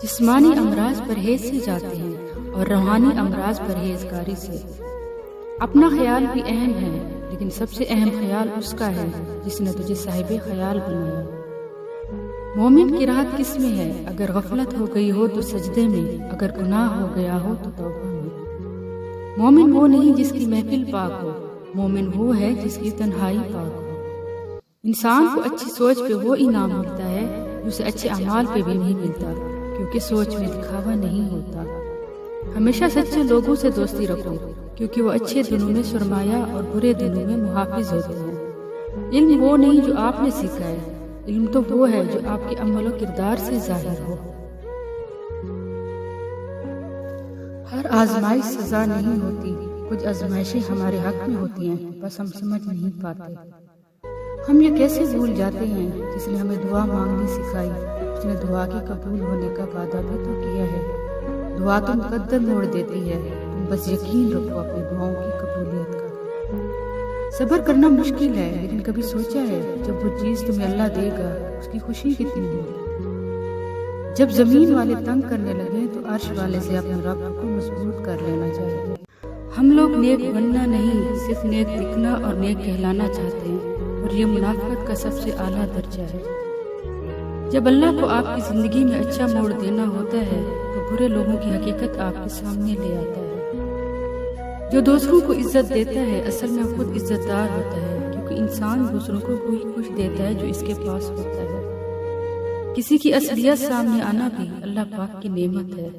جسمانی امراض پرہیز سے جاتے ہیں اور روحانی امراض پرہیزگاری سے۔ اپنا خیال بھی اہم ہے، لیکن سب سے اہم خیال اس کا ہے جس نے تجھے صاحب خیال بنایا۔ مومن کی راحت کس میں ہے؟ اگر غفلت ہو گئی ہو تو سجدے میں، اگر گناہ ہو گیا ہو تو توبہ میں۔ مومن وہ نہیں جس کی محفل پاک ہو، مومن وہ ہے جس کی تنہائی پاک ہو۔ انسان کو اچھی سوچ پہ وہ انعام ملتا ہے جو اسے اچھے اعمال پہ بھی نہیں ملتا، کیونکہ سوچ میں دکھاوا نہیں ہوتا۔ ہمیشہ سچے لوگوں سے دوستی رکھو، کیونکہ وہ اچھے دنوں میں سرمایہ اور برے دنوں میں محافظ ہوتے ہیں۔ علم وہ نہیں جو آپ نے سیکھا ہے، علم تو وہ ہے جو آپ کے عمل و کردار سے ظاہر ہو۔ ہر آزمائش سزا نہیں ہوتی، کچھ آزمائشیں ہمارے حق میں ہوتی ہیں، بس ہم سمجھ نہیں پاتے۔ ہم یہ کیسے بھول جاتے ہیں جس نے ہمیں دعا مانگنی سکھائی، اس نے دعا کے قبول ہونے کا وعدہ بھی تو کیا ہے۔ دعا تو مقدر موڑ دیتی ہے، تم بس یقین رکھو اپنی دعاؤں کی قبولیت کا۔ صبر کرنا مشکل ہے، لیکن کبھی سوچا ہے جب وہ چیز تمہیں اللہ دے گا اس کی خوشی کتنی ہوگی۔ جب زمین والے تنگ کرنے لگے تو عرش والے سے اپنے رب کو مضبوط کر لینا چاہیے۔ ہم لوگ نیک بننا نہیں، صرف نیک دکھنا اور نیک کہلانا چاہتے ہیں، اور یہ منافقت کا سب سے اعلیٰ درجہ ہے۔ جب اللہ کو آپ کی زندگی میں اچھا موڑ دینا ہوتا ہے تو برے لوگوں کی حقیقت آپ کے سامنے لے آتا ہے۔ جو دوسروں کو عزت دیتا ہے اصل میں خود عزت دار ہوتا ہے، کیونکہ انسان دوسروں کو وہی کچھ دیتا ہے جو اس کے پاس ہوتا ہے۔ کسی کی اصلیت سامنے آنا بھی اللہ پاک کی نعمت ہے۔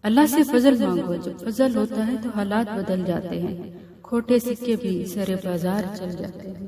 اللہ سے فضل مانگو، جب فضل ہوتا ہے تو حالات بدل جاتے ہیں، کھوٹے سکے بھی سر بازار چل جاتے ہیں۔